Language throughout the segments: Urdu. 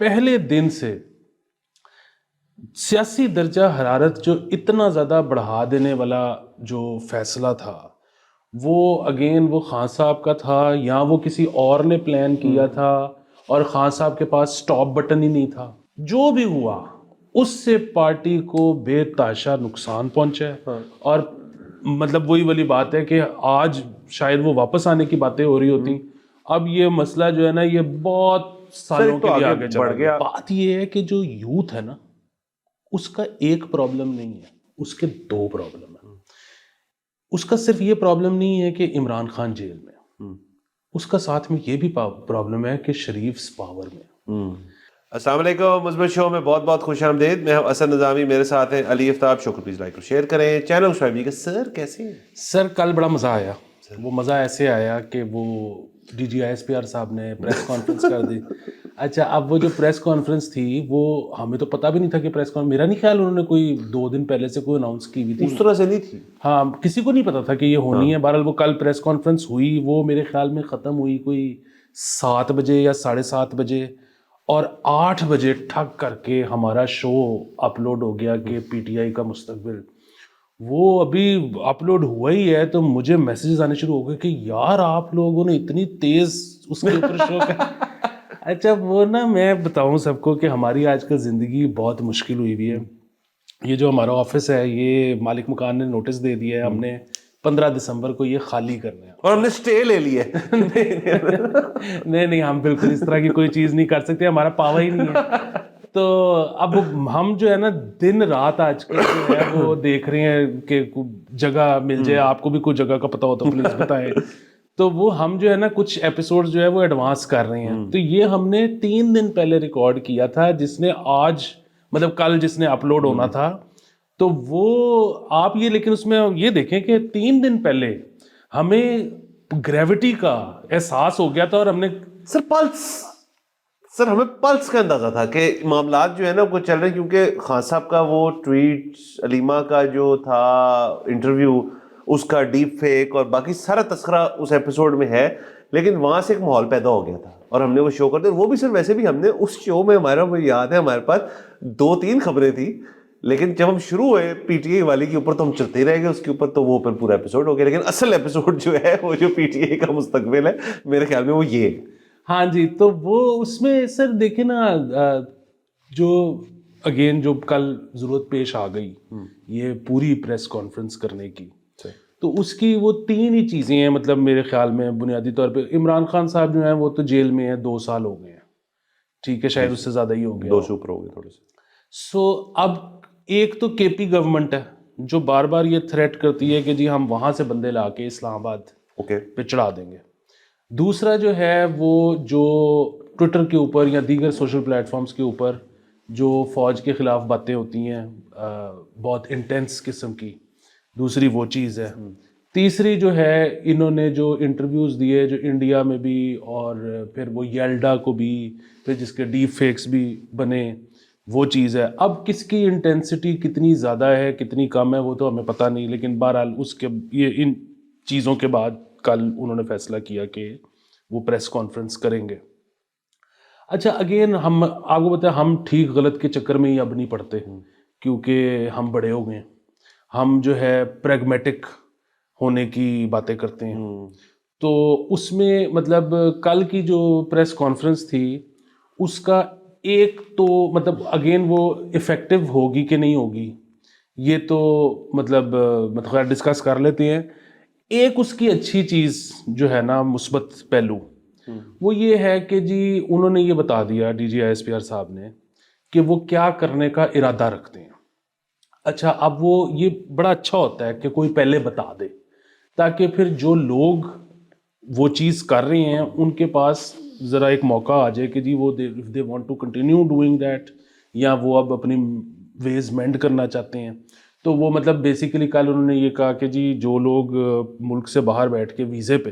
پہلے دن سے سیاسی درجہ حرارت جو اتنا زیادہ بڑھا دینے والا جو فیصلہ تھا وہ اگین وہ خان صاحب کا تھا یا وہ کسی اور نے پلان کیا تھا اور خان صاحب کے پاس سٹاپ بٹن ہی نہیں تھا. جو بھی ہوا اس سے پارٹی کو بے تحاشا نقصان پہنچا ہے. اور مطلب وہی والی بات ہے کہ آج شاید وہ واپس آنے کی باتیں ہو رہی ہوتی, اب یہ مسئلہ جو ہے نا یہ بہت سالوں کے لیے آگے چلا گیا. بات یہ ہے کہ جو یوتھ ہے نا اس کا ایک پرابلم نہیں ہے, اس کے دو پرابلم ہیں. اس کا صرف یہ پرابلم نہیں ہے کہ عمران خان جیل میں, اس کا ساتھ میں یہ بھی پرابلم ہے کہ شریف پاور میں. السلام علیکم, مثبت شو میں بہت بہت خوش آمدید. میں ہوں اسد نظامی, میرے ساتھ ہیں علی افتاب. شو کو پلیز لائک اور شیئر کریں. چینل سبسکرائب کیجیے. سر کیسے ہیں؟ سر کل بڑا مزہ آیا. وہ مزہ ایسے آیا کہ وہ D G I S P R صاحب نے پریس کانفرنس کر دی. اچھا, اب وہ جو پریس کانفرنس تھی وہ ہمیں تو پتہ بھی نہیں تھا کہ پریس کانفرنس, میرا نہیں خیال انہوں نے کوئی 2 دن پہلے سے کوئی اناؤنس کی ہوئی تھی. اس طرح سے نہیں تھی. ہاں, کسی کو نہیں پتا تھا کہ یہ ہونی ہے. بہرحال وہ کل پریس کانفرنس ہوئی, وہ میرے خیال میں ختم ہوئی کوئی 7 بجے یا 7:30 بجے, اور 8 بجے ٹھک کر کے ہمارا شو اپلوڈ ہو گیا کہ پی ٹی آئی کا مستقبل. وہ ابھی اپلوڈ ہوا ہی ہے تو مجھے میسیجز آنے شروع ہو گئے کہ یار آپ لوگوں نے اتنی تیز اس کے اوپر شو کر. اچھا, وہ نا میں بتاؤں سب کو کہ ہماری آج کل زندگی بہت مشکل ہوئی ہوئی ہے. یہ جو ہمارا آفس ہے یہ مالک مکان نے نوٹس دے دیا ہے, ہم نے 15 دسمبر کو یہ خالی کرنا ہے, اور ہم نے اسٹے لے لی ہے. نہیں, ہم بالکل اس طرح کی کوئی چیز نہیں کر سکتے, ہمارا پاور ہی نہیں ہے. تو اب ہم جو ہے نا دن رات آج کل جو ہے وہ دیکھ رہے ہیں کہ جگہ مل جائے. آپ کو بھی کوئی جگہ کا پتہ ہو تو پلیز بتائیں. تو وہ ہم جو ہے نا کچھ ایپیسوڈ جو ہے وہ ایڈوانس کر رہے ہیں. تو یہ ہم نے 3 دن پہلے ریکارڈ کیا تھا, جس نے آج مطلب کل جس نے اپلوڈ ہونا تھا. تو وہ آپ یہ لیکن اس میں یہ دیکھیں کہ 3 دن پہلے ہمیں گریوٹی کا احساس ہو گیا تھا, اور ہم نے سر ہمیں پلس کا اندازہ تھا کہ معاملات جو ہے نا وہ چل رہے ہیں, کیونکہ خان صاحب کا وہ ٹویٹ, علیمہ کا جو تھا انٹرویو, اس کا ڈیپ فیک اور باقی سارا تذکرہ اس ایپیسوڈ میں ہے. لیکن وہاں سے ایک ماحول پیدا ہو گیا تھا اور ہم نے وہ شو کر دیا. وہ بھی سر ویسے بھی ہم نے اس شو میں ہمارا وہ یاد ہے ہمارے پاس 2-3 خبریں تھیں, لیکن جب ہم شروع ہوئے پی ٹی آئی والی کے اوپر تو ہم چلتے ہی رہ گئے اس کے اوپر, تو وہ پھر پورا ایپیسوڈ ہو گیا. لیکن اصل ایپیسوڈ جو ہے وہ جو پی ٹی آئی کا مستقبل ہے میرے خیال میں وہ یہ ہے. ہاں جی, تو وہ اس میں سر دیکھیں نا جو اگین جو کل ضرورت پیش آ گئی یہ پوری پریس کانفرنس کرنے کی, تو اس کی وہ 3 ہی چیزیں ہیں مطلب میرے خیال میں بنیادی طور پہ. عمران خان صاحب جو ہیں وہ تو جیل میں ہیں, 2 سال ہو گئے ہیں, ٹھیک ہے, شاید اس سے زیادہ ہی ہو گیا, 2 سے اوپر ہو گئے تھوڑے سے. سو اب ایک تو کے پی گورنمنٹ ہے جو بار بار یہ تھریٹ کرتی ہے کہ جی ہم وہاں سے بندے لا کے اسلام آباد پہ چڑھا دیں گے. دوسرا جو ہے وہ جو ٹویٹر کے اوپر یا دیگر سوشل پلیٹ فارمز کے اوپر جو فوج کے خلاف باتیں ہوتی ہیں بہت انٹینس قسم کی, دوسری وہ چیز ہے. تیسری جو ہے انہوں نے جو انٹرویوز دیے جو انڈیا میں بھی اور پھر وہ یلڈا کو بھی, پھر جس کے ڈیپ فیکس بھی بنے, وہ چیز ہے. اب کس کی انٹینسٹی کتنی زیادہ ہے کتنی کم ہے وہ تو ہمیں پتہ نہیں, لیکن بہرحال اس کے یہ ان چیزوں کے بعد کل انہوں نے فیصلہ کیا کہ وہ پریس کانفرنس کریں گے. اچھا, اگین ہم آپ کو بتائیں ہم ٹھیک غلط کے چکر میں ہی اب نہیں پڑتے کیونکہ ہم بڑے ہو گئے ہیں. ہم جو ہے پریگمیٹک ہونے کی باتیں کرتے ہیں. تو اس میں مطلب کل کی جو پریس کانفرنس تھی اس کا ایک تو مطلب اگین وہ افیکٹو ہوگی کہ نہیں ہوگی یہ تو مطلب ڈسکس کر لیتے ہیں. ایک اس کی اچھی چیز جو ہے نا مثبت پہلو وہ یہ ہے کہ جی انہوں نے یہ بتا دیا D G I S P R صاحب نے کہ وہ کیا کرنے کا ارادہ رکھتے ہیں. اچھا, اب وہ یہ بڑا اچھا ہوتا ہے کہ کوئی پہلے بتا دے تاکہ پھر جو لوگ وہ چیز کر رہے ہیں ان کے پاس ذرا ایک موقع آ جائے کہ جی وہ they want to continue doing that, یا وہ اب اپنی ویز مینڈ کرنا چاہتے ہیں. تو وہ مطلب بیسیکلی کل انہوں نے یہ کہا کہ جی جو لوگ ملک سے باہر بیٹھ کے ویزے پہ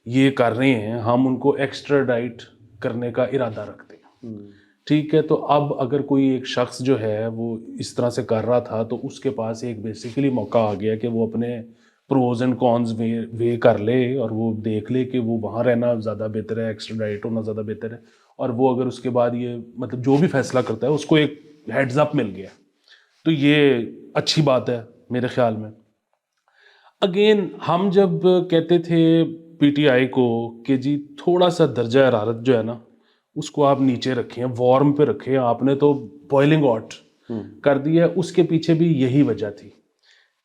یہ کر رہے ہیں ہم ان کو ایکسٹراڈائٹ کرنے کا ارادہ رکھتے ہیں. ٹھیک ہے, تو اب اگر کوئی ایک شخص جو ہے وہ اس طرح سے کر رہا تھا تو اس کے پاس ایک بیسیکلی موقع آ گیا کہ وہ اپنے پروز اینڈ کونز وے کر لے اور وہ دیکھ لے کہ وہ وہاں رہنا زیادہ بہتر ہے, ایکسٹراڈائٹ ہونا زیادہ بہتر ہے, اور وہ اگر اس کے بعد یہ مطلب جو بھی فیصلہ کرتا ہے اس کو ایک ہیڈز اپ مل گیا, تو یہ اچھی بات ہے میرے خیال میں. اگین ہم جب کہتے تھے پی ٹی آئی کو کہ جی تھوڑا سا درجہ حرارت جو ہے نا اس کو آپ نیچے رکھیں, وارم پہ رکھیں, آپ نے تو بوائلنگ ہاٹ کر دیا, اس کے پیچھے بھی یہی وجہ تھی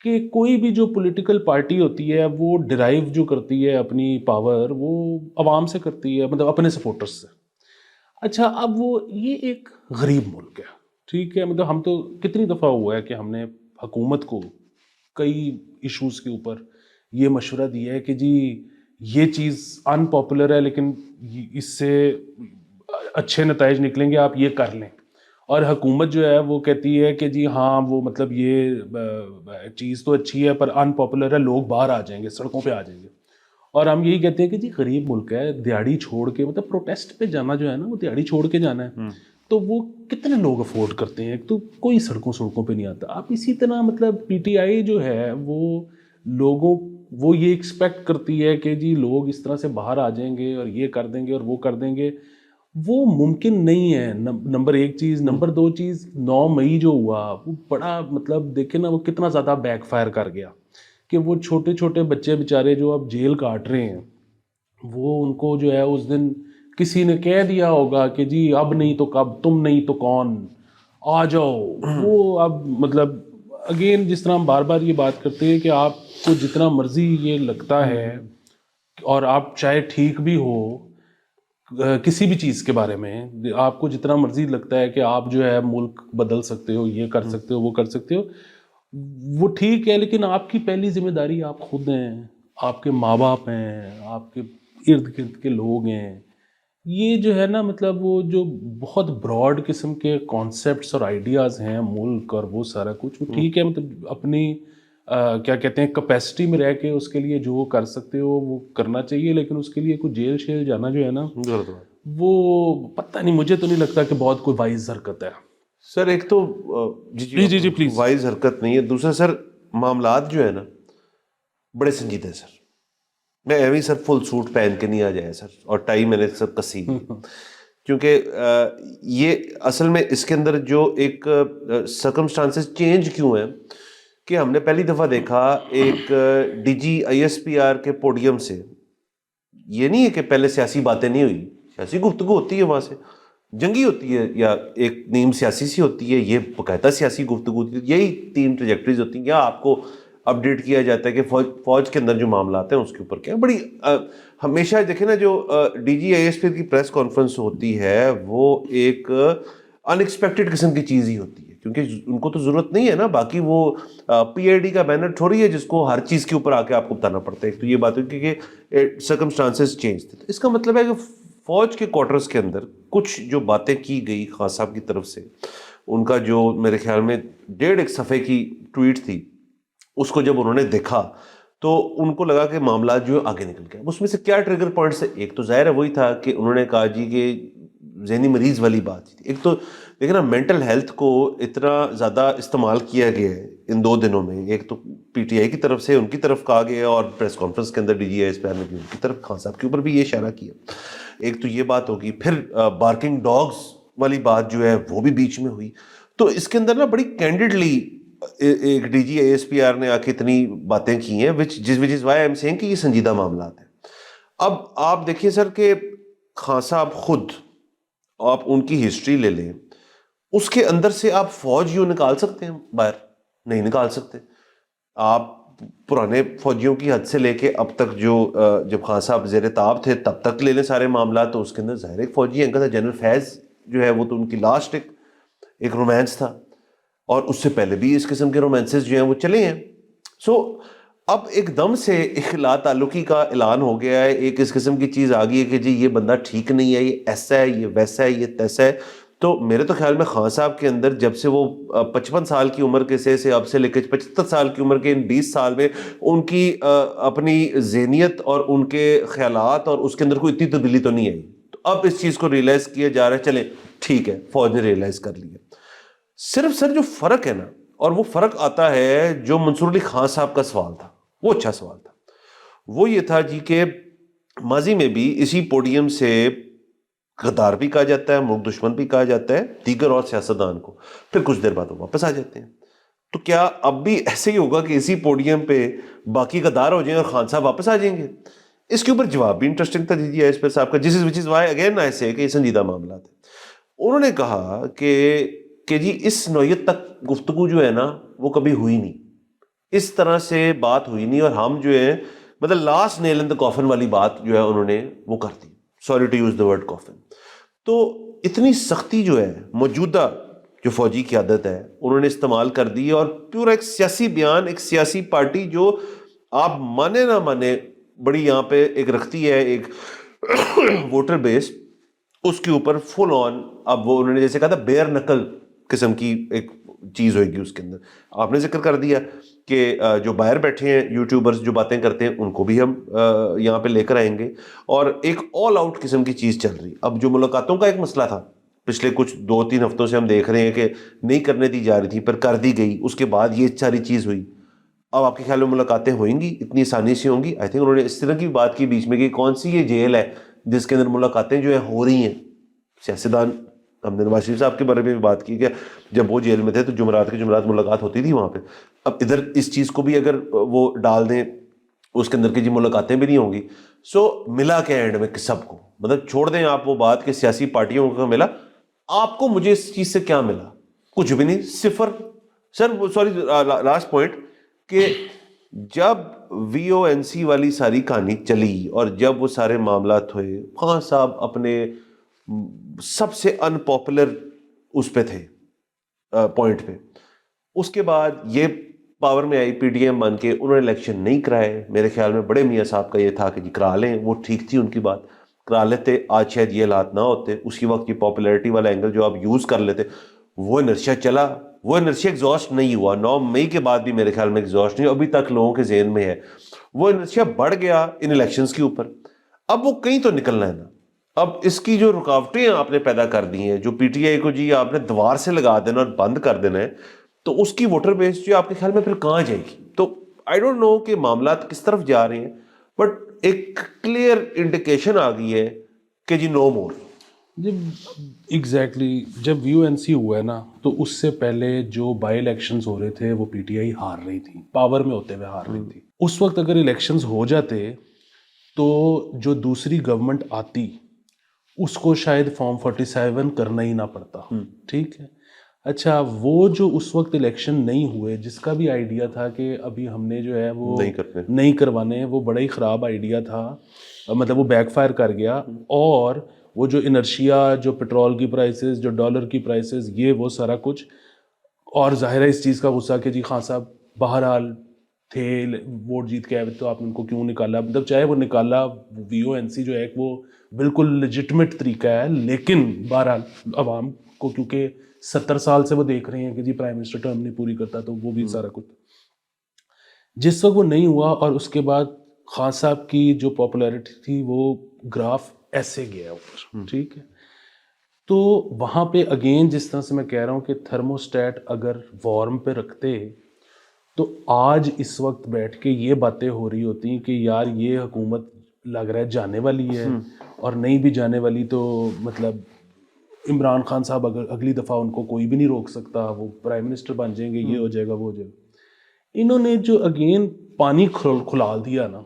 کہ کوئی بھی جو پولیٹیکل پارٹی ہوتی ہے وہ ڈرائیو جو کرتی ہے اپنی پاور وہ عوام سے کرتی ہے, مطلب اپنے سپورٹرز سے. اچھا اب وہ یہ ایک غریب ملک ہے, ٹھیک ہے, مطلب ہم تو کتنی دفعہ ہوا ہے کہ ہم نے حکومت کو کئی ایشوز کے اوپر یہ مشورہ دیا ہے کہ جی یہ چیز ان پاپولر ہے لیکن اس سے اچھے نتائج نکلیں گے, آپ یہ کر لیں, اور حکومت جو ہے وہ کہتی ہے کہ جی ہاں وہ مطلب یہ چیز تو اچھی ہے پر ان پاپولر ہے, لوگ باہر آ جائیں گے, سڑکوں پہ آ جائیں گے. اور ہم یہی کہتے ہیں کہ جی غریب ملک ہے, دیہڑی چھوڑ کے مطلب پروٹیسٹ پہ جانا جو ہے نا وہ دیہڑی چھوڑ کے جانا ہے, تو وہ کتنے لوگ افورڈ کرتے ہیں, تو کوئی سڑکوں پہ نہیں آتا. آپ اسی طرح مطلب پی ٹی آئی جو ہے وہ لوگوں وہ یہ ایکسپیکٹ کرتی ہے کہ جی لوگ اس طرح سے باہر آ جائیں گے اور یہ کر دیں گے اور وہ کر دیں گے, وہ ممکن نہیں ہے. نمبر ایک چیز. نمبر دو چیز, 9 مئی جو ہوا وہ بڑا مطلب دیکھیں نا وہ کتنا زیادہ بیک فائر کر گیا کہ وہ چھوٹے چھوٹے بچے بیچارے جو اب جیل کاٹ رہے ہیں, وہ ان کو جو ہے اس دن کسی نے کہہ دیا ہوگا کہ جی اب نہیں تو کب, تم نہیں تو کون, آ جاؤ. وہ اب مطلب اگین جس طرح ہم بار بار یہ بات کرتے ہیں کہ آپ کو جتنا مرضی یہ لگتا ہے اور آپ چاہے ٹھیک بھی ہو کسی بھی چیز کے بارے میں, آپ کو جتنا مرضی لگتا ہے کہ آپ جو ہے ملک بدل سکتے ہو, یہ کر سکتے ہو, وہ کر سکتے ہو, وہ ٹھیک ہے, لیکن آپ کی پہلی ذمہ داری آپ خود ہیں, آپ کے ماں باپ ہیں, آپ کے ارد گرد کے لوگ ہیں. یہ جو ہے نا مطلب وہ جو بہت براڈ قسم کے کانسیپٹس اور آئیڈیاز ہیں ملک اور وہ سارا کچھ, وہ ٹھیک ہے, مطلب اپنی کیا کہتے ہیں کیپیسٹی میں رہ کے اس کے لیے جو کر سکتے ہو وہ کرنا چاہیے, لیکن اس کے لیے کوئی جیل شیل جانا جو ہے نا وہ پتہ نہیں, مجھے تو نہیں لگتا کہ بہت کوئی وائز حرکت ہے. سر ایک تو جی پلیز, وائز حرکت نہیں ہے. دوسرا سر معاملات جو ہے نا بڑے سنجیدہ ہے سر. میں ایویں سر فل سوٹ پہن کے نہیں آ جائے سر, اور ٹائی میں نے سب کسی, کیونکہ یہ اصل میں اس کے اندر جو ایک سرکمسٹانسز چینج کیوں ہیں کہ ہم نے پہلی دفعہ دیکھا ایک D G I S P R کے پوڈیم سے, یہ نہیں ہے کہ پہلے سیاسی باتیں نہیں ہوئی, سیاسی گفتگو ہوتی ہے وہاں سے, جنگی ہوتی ہے یا ایک نیم سیاسی سی ہوتی ہے, یہ باقاعدہ سیاسی گفتگو ہوتی ہے, یہی 3 ٹریجیکٹریز ہوتی ہیں. یا آپ کو اپڈیٹ کیا جاتا ہے کہ فوج کے اندر جو معاملات ہیں اس کے اوپر کیا بڑی ہمیشہ دیکھیں نا جو ڈی جی آئی ایس پی کی پریس کانفرنس ہوتی ہے وہ ایک ان ایکسپیکٹڈ قسم کی چیز ہی ہوتی ہے, کیونکہ ان کو تو ضرورت نہیں ہے نا, باقی وہ پی آئی ڈی کا بینر تھوڑی ہے جس کو ہر چیز کے اوپر آ کے آپ کو بتانا پڑتا ہے. تو یہ بات ہے کیونکہ سرکمسٹانسز چینج تھے. اس کا مطلب ہے کہ فوج کے کوارٹرز کے اندر کچھ جو باتیں کی گئی خان صاحب کی طرف سے, ان کا جو میرے خیال میں 1.5 صفحے کی ٹویٹ تھی, اس کو جب انہوں نے دیکھا تو ان کو لگا کہ معاملات جو آگے نکل گئے. اس میں سے کیا ٹریگر پوائنٹس ہے, ایک تو ظاہر ہے وہی تھا کہ انہوں نے کہا جی کہ ذہنی مریض والی بات تھی. ایک تو دیکھیں نا مینٹل ہیلتھ کو اتنا زیادہ استعمال کیا گیا ہے ان 2 دنوں میں, ایک تو پی ٹی آئی کی طرف سے ان کی طرف کہا گیا اور پریس کانفرنس کے اندر D G I S P R نے بھی ان کی طرف خان صاحب کے اوپر بھی یہ اشارہ کیا. ایک تو یہ بات ہوگی, پھر بارکنگ ڈاگز والی بات جو ہے وہ بھی بیچ میں ہوئی. تو اس کے اندر نا بڑی کینڈیڈلی ایک D G I S P R نے آ کے اتنی باتیں کی ہیں which is why I am seeing کہ یہ سنجیدہ معاملات ہیں. اب آپ دیکھیے سر کہ خان صاحب خود, آپ ان کی ہسٹری لے لیں, اس کے اندر سے آپ فوج یوں نکال سکتے ہیں باہر؟ نہیں نکال سکتے. آپ پرانے فوجیوں کی حد سے لے کے اب تک جو جب خان صاحب زیر تاب تھے تب تک لے لیں سارے معاملات, تو اس کے اندر ظاہر ایک فوجی ان کا تھا جنرل فیض جو ہے, وہ تو ان کی لاسٹ ایک رومانس تھا, اور اس سے پہلے بھی اس قسم کے رومانسز جو ہیں وہ چلے ہیں. سو اب ایک دم سے اخلا تعلقی کا اعلان ہو گیا ہے, ایک اس قسم کی چیز آ گئی ہے کہ جی یہ بندہ ٹھیک نہیں ہے, یہ ایسا ہے, یہ ویسا ہے, یہ تیسا ہے. تو میرے تو خیال میں خان صاحب کے اندر جب سے وہ 55 سال کی عمر کے سے اب سے لے کے 75 سال کی عمر کے ان 20 سال میں ان کی اپنی ذہنیت اور ان کے خیالات اور اس کے اندر کوئی اتنی تبدیلی تو نہیں آئی. تو اب اس چیز کو ریئلائز کیا جا رہا ہے, چلیں ٹھیک ہے فوج نے ریئلائز کر لیا. صرف سر جو فرق ہے نا, اور وہ فرق آتا ہے جو منصور علی خان صاحب کا سوال تھا, وہ اچھا سوال تھا. وہ یہ تھا جی کہ ماضی میں بھی اسی پوڈیم سے غدار بھی کہا جاتا ہے, ملک دشمن بھی کہا جاتا ہے دیگر اور سیاستدان کو, پھر کچھ دیر بعد وہ واپس آ جاتے ہیں. تو کیا اب بھی ایسے ہی ہوگا کہ اسی پوڈیم پہ باقی غدار ہو جائیں اور خان صاحب واپس آ جائیں گے؟ اس کے اوپر جواب بھی انٹرسٹنگ تھا دیجیے ایس پر صاحب کا, وچ از وائی اگین آئی سے کہ یہ سنجیدہ معاملات ہیں. انہوں نے کہا کہ جی اس نوعیت تک گفتگو جو ہے نا وہ کبھی ہوئی نہیں, اس طرح سے بات ہوئی نہیں, اور ہم جو ہے مطلب لاسٹ نیل ان دی کافن والی بات جو ہے انہوں نے وہ کر دی, sorry to use the word coffin. تو اتنی سختی جو ہے موجودہ جو فوجی قیادت ہے انہوں نے استعمال کر دی, اور پورا ایک سیاسی بیان, ایک سیاسی پارٹی جو آپ مانے نہ مانے بڑی یہاں پہ ایک رکھتی ہے ایک ووٹر بیس, اس کے اوپر فل آن اب وہ انہوں نے جیسے کہا تھا بیئر نکل قسم کی ایک چیز ہوئے گی اس کے اندر. آپ نے ذکر کر دیا کہ جو باہر بیٹھے ہیں یوٹیوبرز جو باتیں کرتے ہیں ان کو بھی ہم یہاں پہ لے کر آئیں گے, اور ایک آل آؤٹ قسم کی چیز چل رہی. اب جو ملاقاتوں کا ایک مسئلہ تھا پچھلے کچھ 2-3 ہفتوں سے ہم دیکھ رہے ہیں کہ نہیں کرنے دی جا رہی تھی, پر کر دی گئی, اس کے بعد یہ ساری چیز ہوئی. اب آپ کے خیال میں ملاقاتیں ہوئیں گی اتنی آسانی سے ہوں گی؟ آئی تھنک انہوں نے اس طرح کی بات کی بیچ میں کہ کون سی یہ جیل ہے جس کے اندر ملاقاتیں جو ہیں ہو رہی ہیں. سیاستدان ہم نے نواز شریف صاحب کے بارے میں بھی بات کی کہ جب وہ جیل میں تھے تو جمعرات کے جمعرات ملاقات ہوتی تھی وہاں پہ. اب ادھر اس چیز کو بھی اگر وہ ڈال دیں اس کے اندر کی جی ملاقاتیں بھی نہیں ہوں گی, سو ملا کے اینڈ میں سب کو, مطلب چھوڑ دیں آپ وہ بات کہ سیاسی پارٹیوں کو ملا, آپ کو مجھے اس چیز سے کیا ملا؟ کچھ بھی نہیں, صفر. سر سوری لاسٹ پوائنٹ کہ جب وی او این سی والی ساری کہانی چلی اور جب وہ سارے معاملات ہوئے, خان صاحب اپنے سب سے ان پاپولر اس پہ تھے پوائنٹ پہ, اس کے بعد یہ پاور میں آئی پی ڈی ایم بن کے, انہوں نے الیکشن نہیں کرائے. میرے خیال میں بڑے میاں صاحب کا یہ تھا کہ جی کرا لیں, وہ ٹھیک تھی ان کی بات, کرا لیتے, آج شاید یہ حالات نہ ہوتے. اسی وقت کی پاپولیرٹی والا اینگل جو آپ یوز کر لیتے, وہ انرشیا چلا, وہ انرشیا ایگزاسٹ نہیں ہوا. 9 مئی کے بعد بھی میرے خیال میں ایگزاسٹ نہیں, ابھی تک لوگوں کے ذہن میں ہے. وہ انرشیا بڑھ گیا ان الیکشنز کے اوپر. اب وہ کہیں تو نکلنا ہے نا. اب اس کی جو رکاوٹیں آپ نے پیدا کر دی ہیں, جو پی ٹی آئی کو جی آپ نے دیوار سے لگا دینا اور بند کر دینا ہے, تو اس کی ووٹر بیس جو آپ کے خیال میں پھر کہاں جائے گی؟ تو آئی ڈونٹ نو کہ معاملات کس طرف جا رہے ہیں, بٹ ایک کلیئر انڈیکیشن آ گئی ہے کہ جی نو مور. جب ایگزیکٹلی جب وی او این سی ہوا ہے نا, تو اس سے پہلے جو بائی الیکشنز ہو رہے تھے وہ پی ٹی آئی ہار رہی تھی, پاور میں ہوتے ہوئے ہار رہی تھی. اس وقت اگر الیکشنز ہو جاتے تو جو دوسری گورنمنٹ آتی اس کو شاید فارم 47 کرنا ہی نہ پڑتا. ٹھیک ہے, اچھا وہ جو اس وقت الیکشن نہیں ہوئے, جس کا بھی آئیڈیا تھا کہ ابھی ہم نے جو ہے وہ نہیں کروانے, وہ بڑا ہی خراب آئیڈیا تھا, مطلب وہ بیک فائر کر گیا. اور وہ جو انرشیا, جو پیٹرول کی پرائسز, جو ڈالر کی پرائسز, یہ وہ سارا کچھ, اور ظاہر ہے اس چیز کا غصہ کہ جی خان صاحب بہرحال تھے, ووٹ جیت کے آئے تو آپ نے ان کو کیوں نکالا. مطلب چاہے وہ نکالا, وی او این سی جو ہے وہ بالکل لیجٹمیٹ طریقہ ہے, لیکن بہرحال عوام کو کیونکہ 70 سال سے وہ دیکھ رہے ہیں کہ جی پرائم منسٹر ٹرم نہیں پوری کرتا, تو وہ بھی سارا کچھ جس وقت وہ نہیں ہوا. اور اس کے بعد خان صاحب کی جو پاپولیرٹی تھی وہ گراف ایسے گیا اوپر. ٹھیک ہے, تو وہاں پہ اگین جس طرح سے میں کہہ رہا ہوں کہ تھرموسٹیٹ اگر وارم پہ رکھتے تو آج اس وقت بیٹھ کے یہ باتیں ہو رہی ہوتی کہ یار یہ حکومت لگ رہا ہے جانے والی ہے, اور نہیں بھی جانے والی تو مطلب عمران خان صاحب اگر اگلی دفعہ ان کو کوئی بھی نہیں روک سکتا, وہ پرائم منسٹر بن جائیں گے, یہ ہو جائے گا, وہ ہو جائے گا. انہوں نے جو اگین پانی کھلال دیا نا,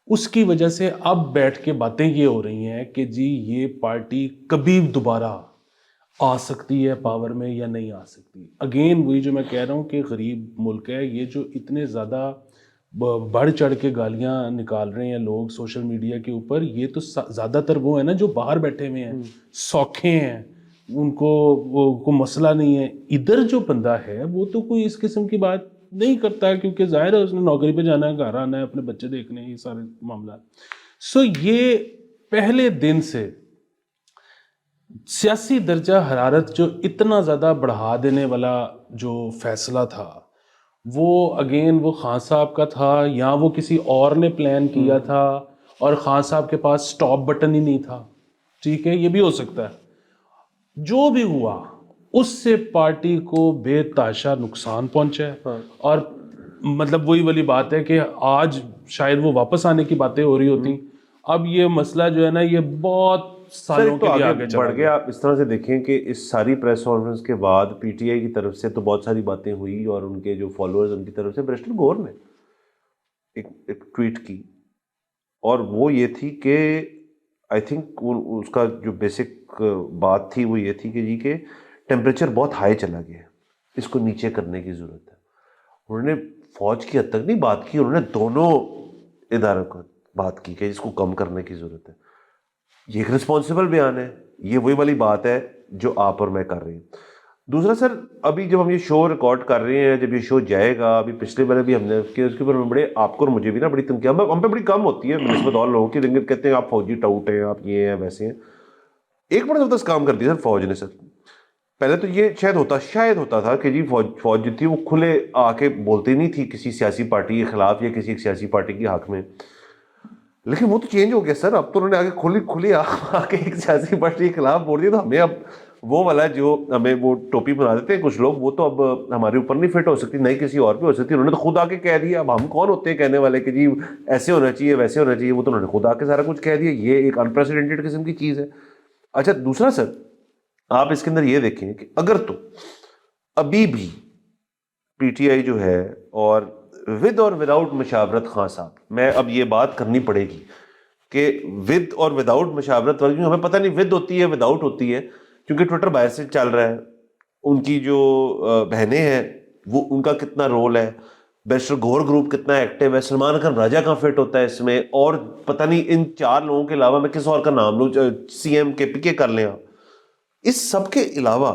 اس کی وجہ سے اب بیٹھ کے باتیں یہ ہو رہی ہیں کہ جی یہ پارٹی کبھی دوبارہ آ سکتی ہے پاور میں یا نہیں آ سکتی. اگین وہی جو میں کہہ رہا ہوں کہ غریب ملک ہے یہ, جو اتنے زیادہ بڑھ چڑھ کے گالیاں نکال رہے ہیں لوگ سوشل میڈیا کے اوپر, یہ تو زیادہ تر وہ ہیں نا جو باہر بیٹھے ہوئے ہیں, سوکھے ہیں, ان کو مسئلہ نہیں ہے. ادھر جو بندہ ہے وہ تو کوئی اس قسم کی بات نہیں کرتا, کیونکہ ظاہر ہے اس نے نوکری پہ جانا ہے, گھر آنا ہے, اپنے بچے دیکھنے ہیں, یہ سارے معاملات. سو یہ پہلے دن سے سیاسی درجہ حرارت جو اتنا زیادہ بڑھا دینے والا جو فیصلہ تھا, وہ اگین وہ خان صاحب کا تھا یا وہ کسی اور نے پلان کیا تھا اور خان صاحب کے پاس سٹاپ بٹن ہی نہیں تھا. ٹھیک ہے, یہ بھی ہو سکتا ہے. جو بھی ہوا اس سے پارٹی کو بے تحاشا نقصان پہنچا ہے, اور مطلب وہی والی بات ہے کہ آج شاید وہ واپس آنے کی باتیں ہو رہی ہوتی, اب یہ مسئلہ جو ہے نا یہ بہت سالوں کے لیے آگے بڑھ گیا. آپ اس طرح سے دیکھیں کہ اس ساری پریس کانفرنس کے بعد پی ٹی آئی کی طرف سے تو بہت ساری باتیں ہوئی, اور ان کے جو فالوورز ان کی طرف سے بیرسٹر گور نے ایک ٹویٹ کی, اور وہ یہ تھی کہ آئی تھنک اس کا جو بیسک بات تھی وہ یہ تھی کہ جی کہ ٹیمپریچر بہت ہائی چلا گیا ہے, اس کو نیچے کرنے کی ضرورت ہے. انہوں نے فوج کی حد تک نہیں بات کی, انہوں نے دونوں اداروں کو بات کی کہ اس کو کم کرنے کی ضرورت ہے. یہ ایک رسپانسبل بیان ہے, یہ وہی والی بات ہے جو آپ اور میں کر رہے ہیں. دوسرا سر, ابھی جب ہم یہ شو ریکارڈ کر رہے ہیں, جب یہ شو جائے گا, ابھی پچھلے بارے بھی ہم نے اس کے اوپر بڑے, آپ کو اور مجھے بھی نا بڑی تنقید ہم پہ بڑی کم ہوتی ہے نسبت اور لوگوں کی, لیکن کہتے ہیں آپ فوجی ٹاؤٹ ہیں, آپ یہ ہیں ویسے ہیں. ایک بڑا زبردست کام کر دیا سر فوج نے. سر پہلے تو یہ شاید ہوتا تھا کہ جی فوج جو تھی وہ کھلے آ کے بولتی نہیں تھی کسی سیاسی پارٹی کے خلاف یا کسی ایک سیاسی پارٹی کے حق میں, لیکن وہ تو چینج ہو گیا سر. اب تو انہوں نے آگے کھلی آ کے ایک سیاسی پارٹی کے خلاف بول دیا, تو ہمیں اب وہ والا جو ہمیں وہ ٹوپی بنا دیتے ہیں کچھ لوگ, وہ تو اب ہمارے اوپر نہیں فٹ ہو سکتی, نہیں کسی اور پہ ہو سکتی. انہوں نے تو خود آ کے کہہ دیا. اب ہم کون ہوتے ہیں کہنے والے کہ جی ایسے ہونا چاہیے ویسے ہونا چاہیے, وہ تو انہوں نے خود آ کے سارا کچھ کہہ دیا. یہ ایک انپریسیڈنٹڈ قسم کی چیز ہے. اچھا دوسرا سر, آپ اس کے اندر یہ دیکھیں کہ اگر تو ابھی بھی پی ٹی آئی جو ہے, اور ود اور وداؤٹ مشاورت خان صاحب, میں اب یہ بات کرنی پڑے گی کہ ود اور وداؤٹ مشاورت والی, ہمیں پتہ نہیں ود ہوتی ہے وداؤٹ ہوتی ہے, کیونکہ ٹویٹر باہر سے چل رہا ہے. ان کی جو بہنیں ہیں وہ ان کا کتنا رول ہے, بیرسٹر گور گروپ کتنا ایکٹیو ہے, سلمان خان راجہ کہاں فٹ ہوتا ہے اس میں, اور پتہ نہیں ان 4 لوگوں کے علاوہ میں کس اور کا نام لوں, سی ایم کے پی کے کر لیں آپ. اس سب کے علاوہ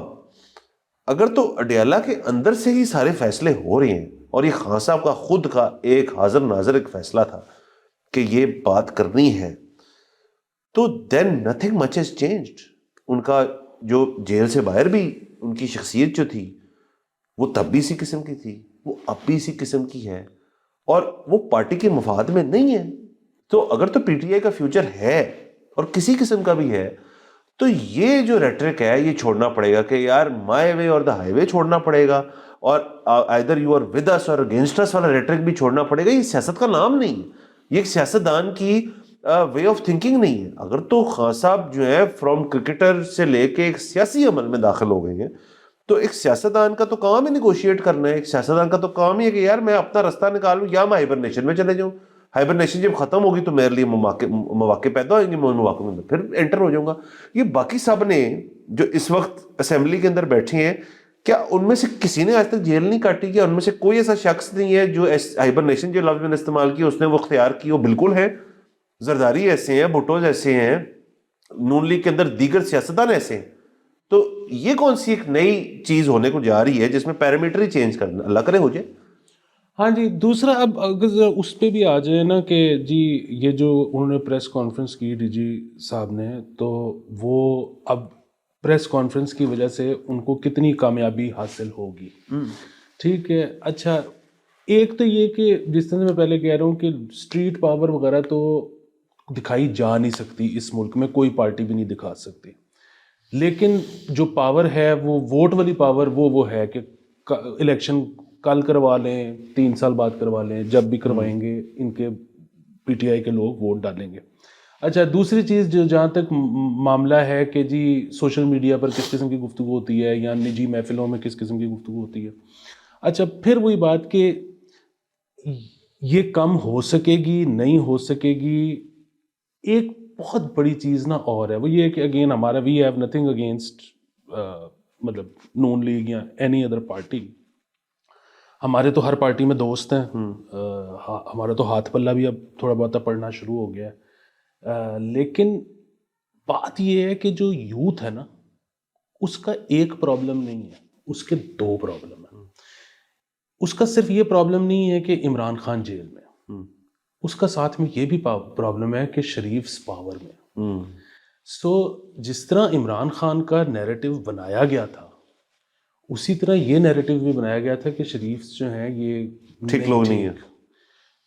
اگر تو اڈیالہ کے اندر سے ہی سارے فیصلے ہو رہے ہیں, اور یہ خان صاحب کا خود کا ایک حاضر ناظر ایک فیصلہ تھا کہ یہ بات کرنی ہے, تو then nothing much has changed. ان کا جو جیل سے باہر بھی ان کی شخصیت جو تھی وہ تب بھی اسی قسم کی تھی, وہ اب بھی اسی قسم کی ہے, اور وہ پارٹی کے مفاد میں نہیں ہے. تو اگر تو پی ٹی آئی کا فیوچر ہے اور کسی قسم کا بھی ہے, تو یہ جو ریٹرک ہے یہ چھوڑنا پڑے گا کہ یار مائی وے اور دا ہائی وے چھوڑنا پڑے گا, اور either you are with us or against us والا ریٹرک بھی چھوڑنا پڑے گا. یہ سیاست کا نام نہیں ہے, یہ ایک سیاستدان کی وے آف تھنکنگ نہیں ہے. اگر تو خان صاحب جو ہے فرام کرکٹر سے لے کے ایک سیاسی عمل میں داخل ہو گئے ہیں, تو ایک سیاستدان کا تو کام ہی نیگوشیٹ کرنا ہے. ایک سیاستدان کا تو کام ہی ہے کہ یار میں اپنا رستہ نکالوں, یا میں ہائبرنیشن میں چلے جاؤں. ہائبرنیشن جب ختم ہوگی تو میرے لیے مواقع پیدا ہوئیں گے, میں ان مواقع میں پھر انٹر ہو جاؤں گا. یہ باقی سب نے جو اس وقت اسمبلی کے اندر بیٹھے ہیں, کیا ان میں سے کسی نے آج تک جیل نہیں کاٹی؟ کیا ان میں سے کوئی ایسا شخص نہیں ہے جو ہائبرنیشن جو لفظ میں نے استعمال کیا اس نے وہ اختیار کی؟ وہ بالکل ہے. زرداری ایسے ہیں, بھٹوز ایسے ہیں, نون لیگ کے اندر دیگر سیاستدان ایسے ہیں. تو یہ کون سی ایک نئی چیز ہونے کو جا رہی ہے جس میں پیرامیٹر ہی چینج کرنا, اللہ کرے ہو جائے. ہاں جی. دوسرا اب اگر اس پہ بھی آ جائے نا کہ جی یہ جو انہوں نے پریس کانفرنس کی ڈی جی صاحب نے, تو وہ اب پریس کانفرنس کی وجہ سے ان کو کتنی کامیابی حاصل ہوگی. ٹھیک ہے. اچھا ایک تو یہ کہ جس طرح میں پہلے کہہ رہا ہوں کہ اسٹریٹ پاور وغیرہ تو دکھائی جا نہیں سکتی اس ملک میں, کوئی پارٹی بھی نہیں دکھا سکتی, لیکن جو پاور ہے وہ ووٹ والی پاور وہ ہے کہ الیکشن کل کروا لیں, 3 سال بعد کروا لیں, جب بھی کروائیں گے ان کے پی ٹی آئی کے لوگ ووٹ ڈالیں گے. اچھا دوسری چیز جو جہاں تک معاملہ ہے کہ جی سوشل میڈیا پر کس قسم کی گفتگو ہوتی ہے یا نجی محفلوں میں کس قسم کی گفتگو ہوتی ہے. اچھا پھر وہی بات کہ یہ کم ہو سکے گی نہیں ہو سکے گی. ایک بہت بڑی چیز نا اور ہے, وہ یہ کہ اگین ہمارا وی ہیو نتھنگ اگینسٹ مطلب نون لیگ یا اینی ادر پارٹی, ہمارے تو ہر پارٹی میں دوست ہیں, ہمارا تو ہاتھ پلہ بھی اب تھوڑا بہت پڑھنا شروع ہو گیا ہے. لیکن بات یہ ہے کہ جو یوتھ ہے نا اس کا ایک پرابلم نہیں ہے, اس کے 2 پرابلم ہیں. اس کا صرف یہ پرابلم نہیں ہے کہ عمران خان جیل میں, اس کا ساتھ میں یہ بھی پرابلم ہے کہ شریف پاور میں. سو جس طرح عمران خان کا نیریٹو بنایا گیا تھا اسی طرح یہ نیریٹو بھی بنایا گیا تھا کہ شریف جو ہیں یہ ٹھیک لوگ نہیں ہیں.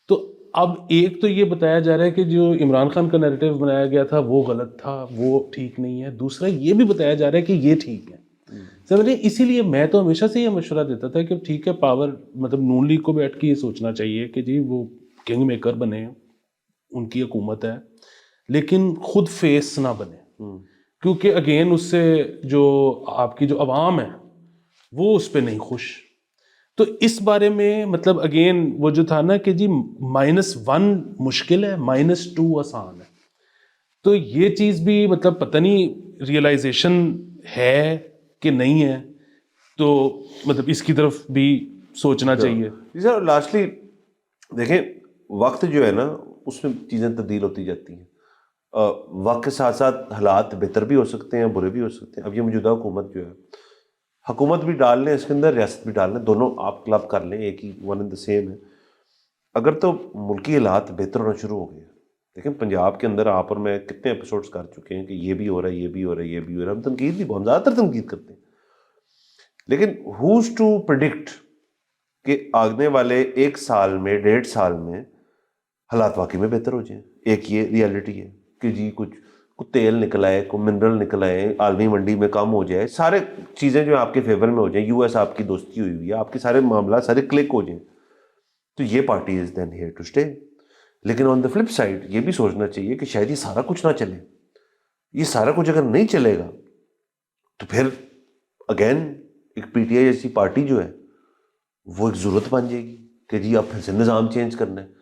تو اب ایک تو یہ بتایا جا رہا ہے کہ جو عمران خان کا نیریٹو بنایا گیا تھا وہ غلط تھا, وہ ٹھیک نہیں ہے. دوسرا یہ بھی بتایا جا رہا ہے کہ یہ ٹھیک ہے. سمجھے. اسی لیے میں تو ہمیشہ سے یہ مشورہ دیتا تھا کہ ٹھیک ہے پاور مطلب نون لیگ کو بیٹھ کے یہ سوچنا چاہیے کہ جی وہ کنگ میکر بنے, ان کی حکومت ہے, لیکن خود فیس نہ بنے, کیونکہ اگین اس سے جو آپ کی جو عوام ہے وہ اس پہ نہیں خوش. تو اس بارے میں مطلب اگین وہ جو تھا نا کہ جی -1 مشکل ہے, -2 آسان ہے. تو یہ چیز بھی مطلب پتہ نہیں ریئلائزیشن ہے کہ نہیں ہے, تو مطلب اس کی طرف بھی سوچنا چاہیے. جی سر, لاسٹلی دیکھیں وقت جو ہے نا اس میں چیزیں تبدیل ہوتی جاتی ہیں, وقت کے ساتھ ساتھ حالات بہتر بھی ہو سکتے ہیں, برے بھی ہو سکتے ہیں. اب یہ موجودہ حکومت جو ہے, حکومت بھی ڈال لیں اس کے اندر, ریاست بھی ڈال لیں, دونوں آپ کلب کر لیں, ایک ہی ون اینڈ دا سیم ہے. اگر تو ملکی حالات بہتر ہونا شروع ہو گئے, دیکھیں پنجاب کے اندر آپ اور میں کتنے ایپیسوڈز کر چکے ہیں کہ یہ بھی ہو رہا ہے, یہ بھی ہو رہا ہے, یہ بھی ہو رہا ہے. ہم تنقید بھی بہت زیادہ تر تنقید کرتے ہیں, لیکن ہوز ٹو پریڈکٹ کہ آگنے والے 1 سال میں 1.5 سال میں حالات واقعی میں بہتر ہو جائیں. ایک یہ ریالٹی ہے کہ جی کچھ تیل نکل آئے, کوئی منرل نکل آئے, عالمی منڈی میں کم ہو جائے, سارے چیزیں جو آپ کے فیور میں ہو جائیں, یو ایس آپ کی دوستی ہوئی ہوئی ہے, آپ کے سارے معاملات سارے کلک ہو جائیں, تو یہ party is then here to stay. لیکن آن دا فلپ سائڈ یہ بھی سوچنا چاہیے کہ شاید یہ سارا کچھ نہ چلے. یہ سارا کچھ اگر نہیں چلے گا تو پھر اگین ایک پی ٹی آئی جیسی پارٹی جو ہے وہ ایک ضرورت بن جائے گی کہ جی آپ پھر سے نظام چینج کرنا ہے.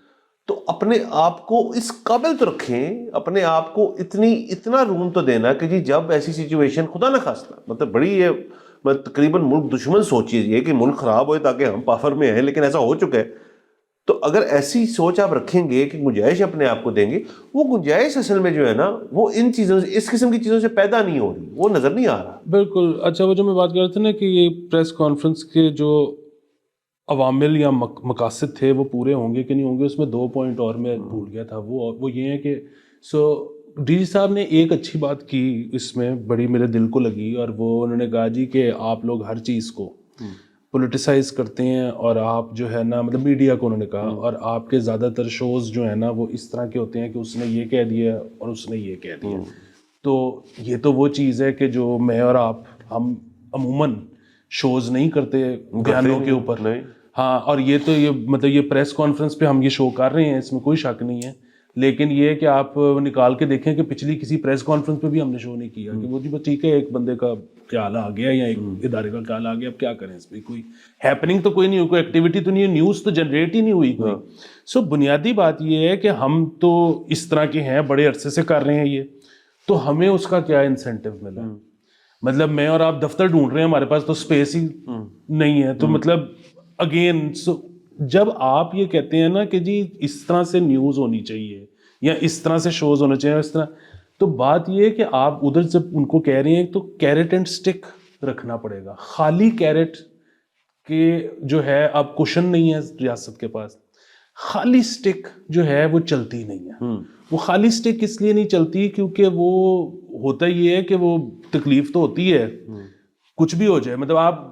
تو اپنے آپ کو اس قابل تو رکھیں, اپنے آپ کو اتنا روم تو دینا کہ جی جب ایسی سچویشن خدا نہ خواستہ مطلب بڑی یہ تقریباً ملک دشمن سوچیے یہ کہ ملک خراب ہوئے تاکہ ہم پاور میں آئیں, لیکن ایسا ہو چکا ہے. تو اگر ایسی سوچ آپ رکھیں گے کہ گنجائش اپنے آپ کو دیں گے, وہ گنجائش اصل میں جو ہے نا وہ ان چیزوں سے, اس قسم کی چیزوں سے پیدا نہیں ہو رہی, وہ نظر نہیں آ رہا. بالکل. اچھا وہ جو میں بات کر رہا تھا نا کہ یہ پریس کانفرنس کے جو عوامل یا مقاصد تھے وہ پورے ہوں گے کہ نہیں ہوں گے, اس میں 2 پوائنٹ اور میں بھول گیا تھا. وہ یہ ہے کہ ڈی جی صاحب نے ایک اچھی بات کی اس میں, بڑی میرے دل کو لگی, اور وہ انہوں نے کہا جی کہ آپ لوگ ہر چیز کو پولیٹیسائز کرتے ہیں, اور آپ جو ہے نا مطلب میڈیا کو انہوں نے کہا, اور آپ کے زیادہ تر شوز جو ہیں نا وہ اس طرح کے ہوتے ہیں کہ اس نے یہ کہہ دیا اور اس نے یہ کہہ دیا. تو یہ تو وہ چیز ہے کہ جو میں اور آپ ہم عموماً شوز نہیں کرتے بیانوں کے اوپر. ہاں, اور یہ تو یہ مطلب یہ پریس کانفرنس پہ ہم یہ شو کر رہے ہیں, اس میں کوئی شک نہیں ہے, لیکن یہ کہ آپ نکال کے دیکھیں کہ پچھلی کسی پریس کانفرنس پہ بھی ہم نے شو نہیں کیا کہ وہ جی بس ٹھیک ہے ایک بندے کا خیال آ گیا یا ایک ادارے کا خیال آ گیا, اب کیا کریں اس پہ, کوئی ہیپننگ تو کوئی نہیں ہوئی, کوئی ایکٹیویٹی تو نہیں ہے, نیوز تو جنریٹ ہی نہیں ہوئی کوئی. سو بنیادی بات یہ ہے کہ ہم تو اس طرح کے ہیں, بڑے عرصے سے کر رہے ہیں یہ, تو ہمیں اس کا کیا انسینٹیو ملا. مطلب میں اور آپ دفتر ڈھونڈ رہے ہیں, ہمارے پاس تو اسپیس ہی نہیں ہے. تو مطلب اگین جب آپ یہ کہتے ہیں نا کہ جی اس طرح سے نیوز ہونی چاہیے یا اس طرح سے شوز ہونے چاہیے اس طرح, تو بات یہ ہے کہ آپ ادھر جب ان کو کہہ رہے ہیں تو کیرٹ اینڈ سٹک رکھنا پڑے گا. خالی کیرٹ کے جو ہے اب کوشن نہیں ہے ریاست کے پاس, خالی سٹک جو ہے وہ چلتی نہیں ہے. وہ خالی سٹک اس لیے نہیں چلتی کیونکہ وہ ہوتا یہ ہے کہ وہ تکلیف تو ہوتی ہے کچھ بھی ہو جائے, مطلب آپ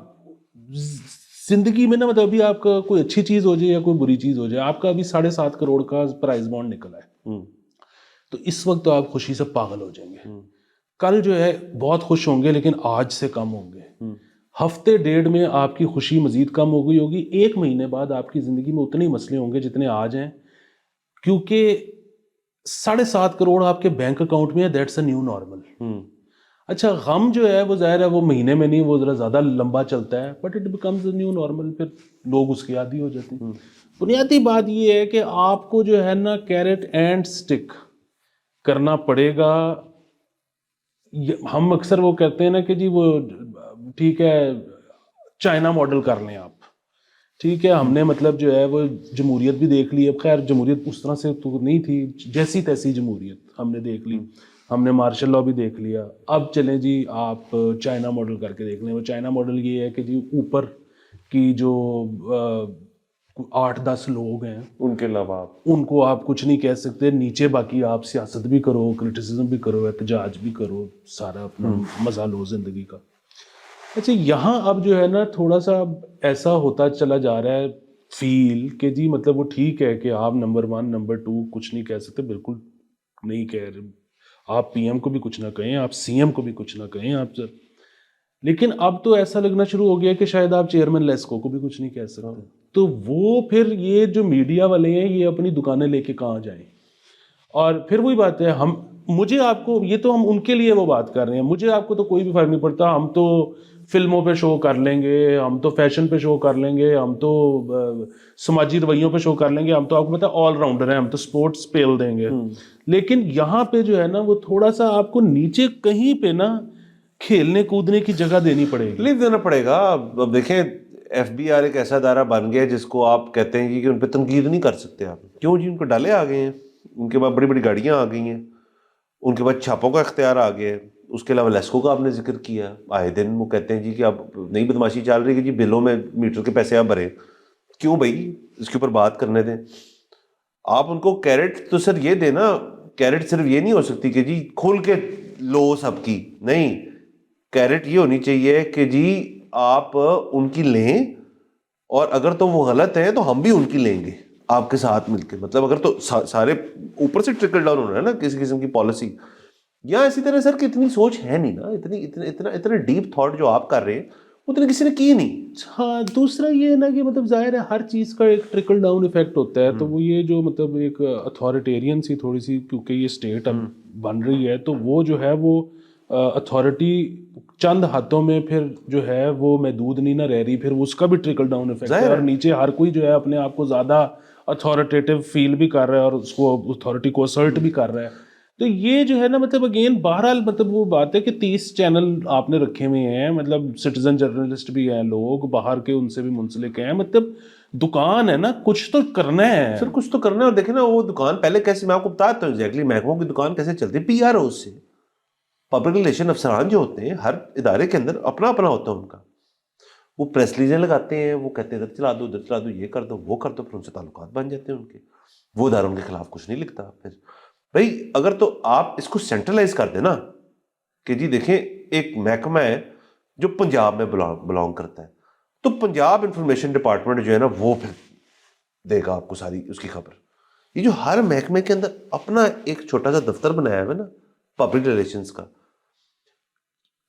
زندگی میں نا مطلب ابھی آپ کا کوئی اچھی چیز ہو جائے یا کوئی بری چیز ہو جائے, آپ کا ابھی 7.5 کروڑ کا پرائز بانڈ نکلا ہے, تو اس وقت تو آپ خوشی سے پاگل ہو جائیں گے. کل جو ہے بہت خوش ہوں گے لیکن آج سے کم ہوں گے. ہفتے 1.5 میں آپ کی خوشی مزید کم ہو گئی ہوگی, 1 مہینے بعد آپ کی زندگی میں اتنے مسئلے ہوں گے جتنے آج ہیں, کیونکہ 7.5 کروڑ آپ کے بینک اکاؤنٹ میں ہے, دیٹس اے نیو نارمل. اچھا غم جو ہے وہ ظاہر ہے وہ مہینے میں نہیں, وہ ذرا زیادہ لمبا چلتا ہے, but it becomes a new normal, پھر لوگ اس کی عادی ہو جاتے ہیں. بنیادی بات یہ ہے کہ آپ کو جو ہے نا کیرٹ اینڈ سٹک کرنا پڑے گا. ہم اکثر وہ کہتے ہیں نا کہ جی وہ ٹھیک ہے چائنا ماڈل کر لیں آپ, ٹھیک ہے ہم نے مطلب جو ہے وہ جمہوریت بھی دیکھ لی, اب خیر جمہوریت اس طرح سے تو نہیں تھی, جیسی تیسی جمہوریت ہم نے دیکھ لی, ہم نے مارشل لاء بھی دیکھ لیا, اب چلیں جی آپ چائنا ماڈل کر کے دیکھ لیں. وہ چائنا ماڈل یہ ہے کہ جی اوپر کی جو 8-10 لوگ ہیں ان کے علاوہ ان کو آپ کچھ نہیں کہہ سکتے, نیچے باقی آپ سیاست بھی کرو, کرٹیسزم بھی کرو, احتجاج بھی کرو, سارا اپنا مزہ لو زندگی کا. اچھا یہاں اب جو ہے نا تھوڑا سا ایسا ہوتا چلا جا رہا ہے فیل کہ جی مطلب وہ ٹھیک ہے کہ آپ نمبر 1 نمبر 2 کچھ نہیں کہہ سکتے, بالکل نہیں کہہ رہے, آپ پی ایم کو بھی کچھ نہ کہیں, آپ سی ایم کو بھی کچھ نہ کہیں, آپ لیکن اب تو ایسا لگنا شروع ہو گیا کہ شاید آپ چیئرمین لیسکو کو بھی کچھ نہیں کہہ سکتے. تو وہ پھر یہ جو میڈیا والے ہیں یہ اپنی دکانیں لے کے کہاں جائیں. اور پھر وہی بات ہے, مجھے آپ کو, یہ تو ہم ان کے لیے وہ بات کر رہے ہیں, مجھے آپ کو تو کوئی بھی فرق نہیں پڑتا. ہم تو فلموں پہ شو کر لیں گے, ہم تو فیشن پہ شو کر لیں گے, ہم تو سماجی رویوں پہ شو کر لیں گے, ہم تو آپ کو پتا آل راؤنڈر ہیں, ہم تو سپورٹس پیل دیں گے. لیکن یہاں پہ جو ہے نا وہ تھوڑا سا آپ کو نیچے کہیں پہ نا کھیلنے کودنے کی جگہ دینی پڑے گی, لیو دینا پڑے گا. اب دیکھیں ایف بی آر ایک ایسا ادارہ بن گیا جس کو آپ کہتے ہیں کہ ان پہ تنقید نہیں کر سکتے آپ. کیوں جی؟ ان کو ڈالے آ گئے ہیں, ان کے بعد بڑی بڑی گاڑیاں آ گئی ہیں, ان کے بعد چھاپوں کا اختیار آ گیا ہے. اس کے علاوہ لیسکو کا آپ نے ذکر کیا, آئے دن وہ کہتے ہیں جی کہ اب نئی بدماشی چل رہی ہے کہ جی بلوں میں میٹر کے پیسے آپ بھریں. کیوں بھائی؟ اس کے اوپر بات کرنے دیں. آپ ان کو کیرٹ تو سر یہ دینا, کیرٹ صرف یہ نہیں ہو سکتی کہ جی کھول کے لو سب کی, نہیں. کیرٹ یہ ہونی چاہیے کہ جی آپ ان کی لیں, اور اگر تو وہ غلط ہے تو ہم بھی ان کی لیں گے آپ کے ساتھ مل کے. مطلب اگر تو سارے اوپر سے ٹرکل ڈاؤن ہو رہا ہے نا کسی قسم کی پالیسی. یا اسی طرح سر کہ اتنی سوچ ہے نہیں نا, اتنا ڈیپ تھاٹ جو آپ کر رہے ہیں اتنے کسی نے کی نہیں. ہاں دوسرا یہ ہے نا کہ مطلب ظاہر ہے ہر چیز کا ایک ٹرکل ڈاؤن ایفیکٹ ہوتا ہے. تو وہ یہ جو مطلب ایک اتھارٹیرین سی تھوڑی سی, کیونکہ یہ اسٹیٹ اب بن رہی ہے, تو وہ جو ہے وہ اتھارٹی چند ہاتھوں میں پھر جو ہے وہ محدود نہیں نہ رہ رہی, پھر اس کا بھی ٹرکل ڈاؤن ایفیکٹ ہے. اور نیچے ہر کوئی جو ہے اپنے آپ کو زیادہ اتھارٹیٹیو فیل بھی کر رہا ہے اور اس کو اتھارٹی کو اسرٹ بھی کر رہا ہے. تو یہ جو ہے نا مطلب اگین بہرحال مطلب وہ بات ہے کہ 30 چینل آپ نے رکھے ہوئے ہیں, مطلب سٹیزن جرنلسٹ بھی ہیں لوگ باہر کے, ان سے بھی منسلک ہیں. مطلب دکان ہے نا, کچھ تو کرنا ہے سر, کچھ تو کرنا ہے. اور دیکھیں نا وہ دکان پہلے کیسے, میں آپ کو بتاتا ہوں ایگزیکٹلی محکموں کی دکان کیسے چلتی ہے. پی آر او سے پبلک ریلیشن افسران جو ہوتے ہیں ہر ادارے کے اندر اپنا اپنا ہوتا ہے ان کا. وہ پریس ریلیزیں لگاتے ہیں, وہ کہتے ہیں ادھر چلا دو ادھر چلا دو, یہ کر دو وہ کر دو, پھر ان سے تعلقات بن جاتے ہیں ان کے. وہ اداروں کے خلاف کچھ نہیں لکھتا. پھر بھائی اگر تو آپ اس کو سینٹرلائز کر دیں نا کہ جی دیکھیں ایک محکمہ ہے جو پنجاب میں بلانگ کرتا ہے, تو پنجاب انفارمیشن ڈپارٹمنٹ جو ہے نا وہ پھر دے گا آپ کو ساری اس کی خبر. یہ جو ہر محکمے کے اندر اپنا ایک چھوٹا سا دفتر بنایا ہوا ہے نا پبلک ریلیشنز کا,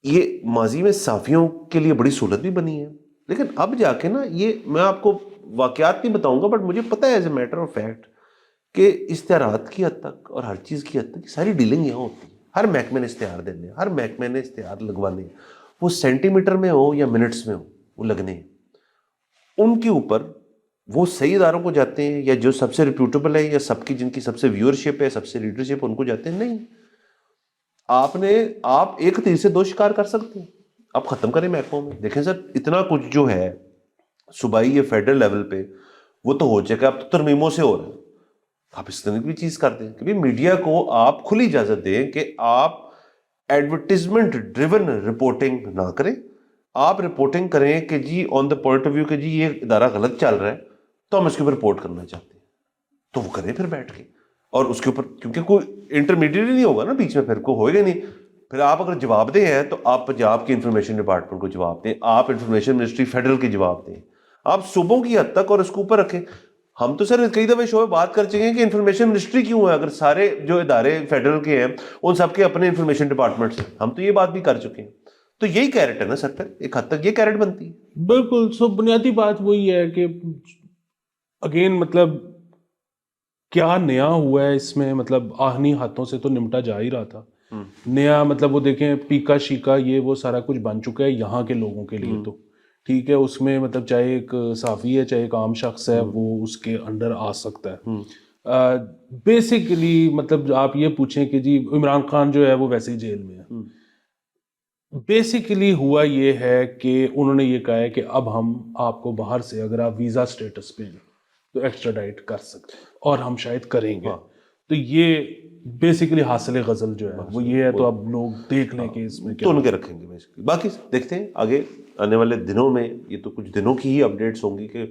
یہ ماضی میں صحافیوں کے لیے بڑی سہولت بھی بنی ہے. لیکن اب جا کے نا یہ میں آپ کو واقعات نہیں بتاؤں گا, بٹ مجھے پتہ ہے as a matter of fact کہ اشتہارات کی حد تک اور ہر چیز کی حد تک ساری ڈیلنگ یہاں ہوتی ہے. ہر محکمے نے اشتہار دینے, ہر محکمے نے اشتہار لگوانے, وہ سینٹی میٹر میں ہو یا منٹس میں ہو وہ لگنے ہیں. ان کے اوپر وہ صحیح اداروں کو جاتے ہیں یا جو سب سے ریپیوٹیبل ہے یا سب کی جن کی سب سے ویورشپ ہے, سب سے ریڈرشپ, ان کو جاتے ہیں. نہیں, آپ ایک تیر سے 2 شکار کر سکتے ہیں. آپ ختم کریں محکموں میں. دیکھیں سر اتنا کچھ جو ہے صوبائی یا فیڈرل لیول پہ وہ تو ہو چکا, اب تو ترمیموں سے ہو رہا ہے. آپ اس طرح کی بھی چیز کرتے ہیں کہ میڈیا کو آپ کھلی اجازت دیں کہ آپ ایڈورٹیزمنٹ ڈریون رپورٹنگ نہ کریں. آپ رپورٹنگ کریں کہ جی آن دا پوائنٹ آف ویو کہ جی یہ ادارہ غلط چل رہا ہے تو ہم اس کے اوپر رپورٹ کرنا چاہتے ہیں, تو وہ کریں پھر بیٹھ کے. اور اس کے اوپر کیونکہ کوئی انٹرمیڈیٹ نہیں ہوگا نا بیچ میں, پھر کوئی ہوئے گا نہیں. پھر آپ اگر جواب دیں ہیں تو آپ پنجاب کی انفارمیشن ڈپارٹمنٹ کو جواب دیں, آپ انفارمیشن منسٹری فیڈرل کی جواب دیں, آپ صوبوں کی حد تک اور اس کو اوپر رکھیں. ہم تو سر کئی دفعہ شو میں بات کر چکے ہیں کہ انفارمیشن منسٹری کیوں ہے اگر سارے جو ادارے فیڈرل کے ہیں ان سب کے اپنے انفارمیشن ڈپارٹمنٹس ہیں. ہم تو یہ بات بھی کر چکے ہیں. تو یہی کیرٹ ہے نا سر, پھر ایک حد تک یہ کیرٹ بنتی ہے. بالکل. سو بنیادی بات وہی ہے کہ اگین مطلب کیا نیا ہوا ہے اس میں, مطلب آہنی ہاتھوں سے تو نمٹا جا ہی رہا تھا. نیا مطلب وہ دیکھیں پیکا شیکا یہ وہ سارا کچھ بن چکا ہے یہاں کے لوگوں کے لیے. تو ٹھیک ہے, اس میں مطلب چاہے ایک صحافی ہے چاہے ایک عام شخص ہے وہ اس کے انڈر آ سکتا ہے. بیسیکلی مطلب آپ یہ پوچھیں کہ جی عمران خان جو ہے وہ ویسے ہی جیل میں ہے. بیسیکلی ہوا یہ ہے کہ انہوں نے یہ کہا ہے کہ اب ہم آپ کو باہر سے اگر آپ ویزا سٹیٹس پہ ہیں تو ایکسٹراڈائٹ کر سکتے ہیں اور ہم شاید کریں گے. تو یہ بیسیکلی حاصل غزل جو ہے وہ یہ ہے. تو اب لوگ دیکھ لیں کہ اس میں تو ان کے رکھیں گے بیسیکلی. باقی دیکھتے ہیں آگے آنے والے دنوں میں, یہ تو کچھ دنوں کی ہی اپڈیٹس ہوں گی کہ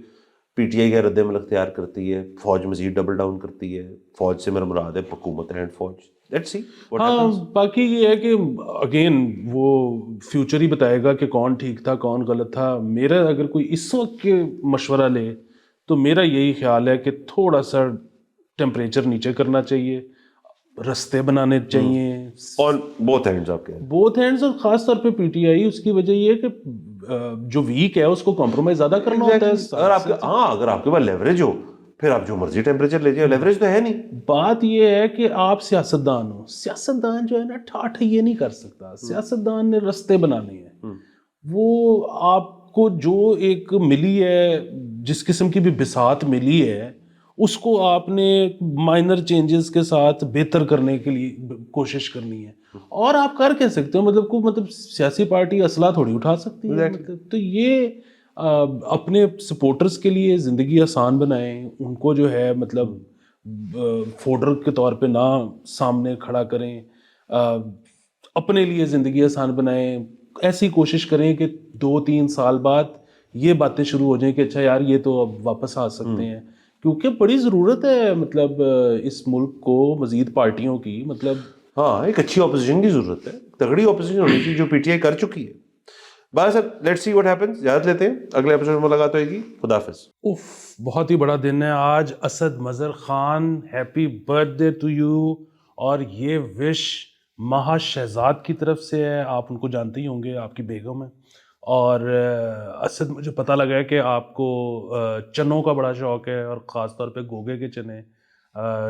پی ٹی آئی کا رد عمل اختیار کرتی ہے, فوج مزید ڈبل ڈاؤن کرتی ہے. فوج سے میرا مراد ہے حکومت اینڈ فوج. Let's see what happens. باقی یہ ہے کہ اگین وہ فیوچر ہی بتائے گا کہ کون ٹھیک تھا کون غلط تھا. میرا اگر کوئی اس وقت کے مشورہ لے تو میرا یہی خیال ہے کہ تھوڑا سا ٹیمپریچر نیچے کرنا چاہیے. رستے بنانے چاہیے آن بوتھ اینڈز آپ کے بوتھ ہینڈز، اور خاص طور پہ پی ٹی آئی اس کی وجہ یہ ہے کہ جو ویک ہے اس کو کمپرومائز زیادہ کرنا ہوتا ہے. اگر آپ کے پاس لیوریج ہو پھر آپ جو مرضی ٹیمپریچر لے جائیں، لیوریج تو ہے نہیں. بات یہ ہے کہ آپ سیاستدان ہو، سیاستدان جو ہے نا ٹھاٹھ یہ نہیں کر سکتا. سیاستدان نے رستے بنانے ہیں. وہ آپ کو جو ایک ملی ہے، جس قسم کی بھی بساط ملی ہے، اس کو آپ نے مائنر چینجز کے ساتھ بہتر کرنے کے لیے کوشش کرنی ہے. اور آپ کر کے سکتے ہو، مطلب سیاسی پارٹی اسلحہ تھوڑی اٹھا سکتی ہے. تو یہ اپنے سپورٹرز کے لیے زندگی آسان بنائیں، ان کو جو ہے مطلب فوڈر کے طور پہ نہ سامنے کھڑا کریں، اپنے لیے زندگی آسان بنائیں. ایسی کوشش کریں کہ 2-3 سال بعد یہ باتیں شروع ہو جائیں کہ اچھا یار یہ تو اب واپس آ سکتے ہیں، کیونکہ بڑی ضرورت ہے مطلب اس ملک کو مزید پارٹیوں کی. مطلب ہاں، ایک اچھی اپوزیشن کی ضرورت ہے، تگڑی اپوزیشن ہونی چاہیے جو پی ٹی آئی کر چکی ہے. بس لیٹس سی واٹ ہیپنس. اجازت لیتے ہیں، اگلے ایپیسوڈ میں ملاقات ہوئے گی. خدا حافظ. بہت ہی بڑا دن ہے آج. Asad Mazhar Khan, happy birthday to you یو. اور یہ وش مہا شہزاد کی طرف سے ہے. آپ ان کو جانتے ہی ہوں گے، آپ کی بیگم ہے. اور اسد، مجھے پتہ لگا ہے کہ آپ کو چنوں کا بڑا شوق ہے، اور خاص طور پہ گوگے کے چنے.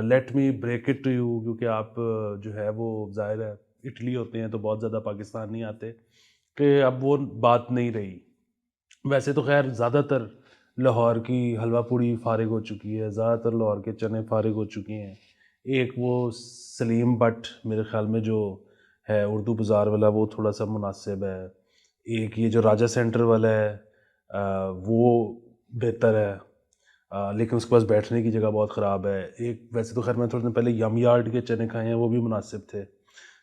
Let me break it to you, کیونکہ آپ جو ہے وہ ظاہر ہے اٹلی ہوتے ہیں تو بہت زیادہ پاکستان نہیں آتے، کہ اب وہ بات نہیں رہی. ویسے تو خیر زیادہ تر لاہور کی حلوہ پوڑی فارغ ہو چکی ہے، زیادہ تر لاہور کے چنے فارغ ہو چکے ہیں. ایک وہ سلیم بٹ میرے خیال میں جو ہے اردو بازار والا، وہ تھوڑا سا مناسب ہے. ایک یہ جو راجہ سینٹر والا ہے وہ بہتر ہے، لیکن اس کے پاس بیٹھنے کی جگہ بہت خراب ہے. ایک ویسے تو خیر میں تھوڑے دن پہلے یم یارڈ کے چنے کھائے ہیں، وہ بھی مناسب تھے.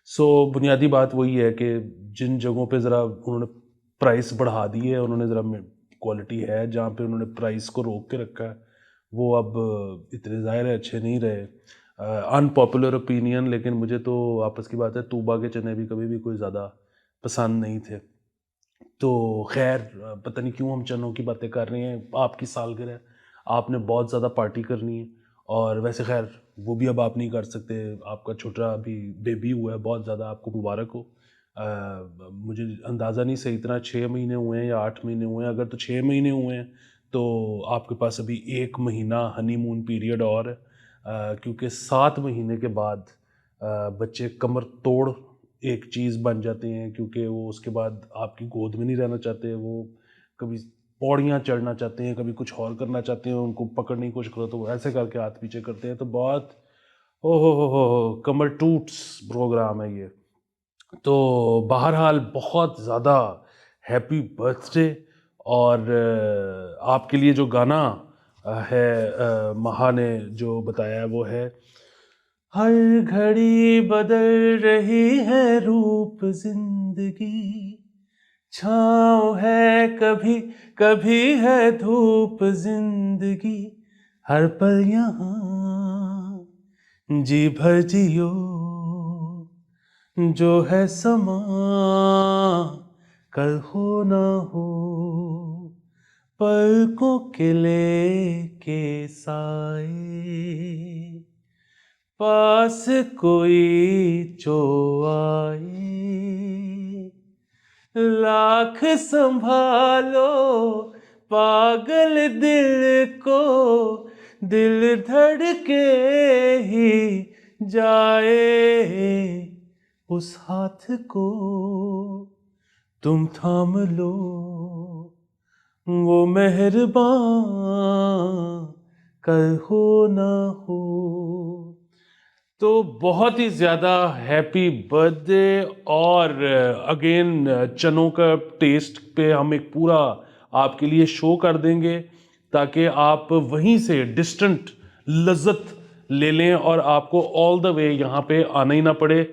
سو بنیادی بات وہی ہے کہ جن جگہوں پہ ذرا انہوں نے پرائس بڑھا دی ہے، انہوں نے ذرا کوالٹی ہے، جہاں پہ انہوں نے پرائس کو روک کے رکھا ہے وہ اب اتنے ظاہر ہے اچھے نہیں رہے. ان پاپولر اوپینین، لیکن مجھے تو آپس کی بات ہے طوبہ کے چنے بھی کبھی بھی کوئی زیادہ پسند نہیں تھے. تو خیر پتہ نہیں کیوں ہم چنوں کی باتیں کر رہے ہیں. آپ کی سالگرہ ہے، آپ نے بہت زیادہ پارٹی کرنی ہے، اور ویسے خیر وہ بھی اب آپ نہیں کر سکتے. آپ کا چھوٹا ابھی بیبی ہوا ہے، بہت زیادہ آپ کو مبارک ہو. مجھے اندازہ نہیں صحیح طرح 6 مہینے ہوئے ہیں یا 8 مہینے ہوئے ہیں. اگر تو 6 مہینے ہوئے ہیں تو آپ کے پاس ابھی 1 مہینہ ہنی مون پیریڈ اور ہے، کیونکہ 7 مہینے کے بعد بچے کمر توڑ ایک چیز بن جاتے ہیں، کیونکہ وہ اس کے بعد آپ کی گود میں نہیں رہنا چاہتے. وہ کبھی پوڑیاں چڑھنا چاہتے ہیں، کبھی کچھ اور کرنا چاہتے ہیں. ان کو پکڑنے کی کوشش کرو تو وہ ایسے کر کے ہاتھ پیچھے کرتے ہیں. تو بہت ہو کمر ٹوٹس پروگرام ہے یہ. تو بہرحال بہت زیادہ ہیپی برتھ ڈے. اور آپ کے لیے جو گانا ہے مہا نے جو بتایا ہے وہ ہے: ہر گھڑی بدل رہی ہے روپ زندگی، چھاؤں ہے کبھی کبھی ہے دھوپ زندگی، ہر پل یہاں جی بھر جیو، جو ہے سما کل ہو نہ ہو، پلکوں کے لے کے سائے، پاس کوئی جو آئے، لاکھ سنبھالو پاگل دل کو، دل دھڑکے ہی جائے، اس ہاتھ کو تم تھام لو، وہ مہرباں کل ہو نہ ہو. تو بہت ہی زیادہ ہیپی برتھ ڈے. اور اگین چنوں کا ٹیسٹ پہ ہم ایک پورا آپ کے لیے شو کر دیں گے، تاکہ آپ وہیں سے ڈسٹنٹ لذت لے لیں اور آپ کو آل دا وے یہاں پہ آنا ہی نہ پڑے.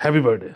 Happy birthday day.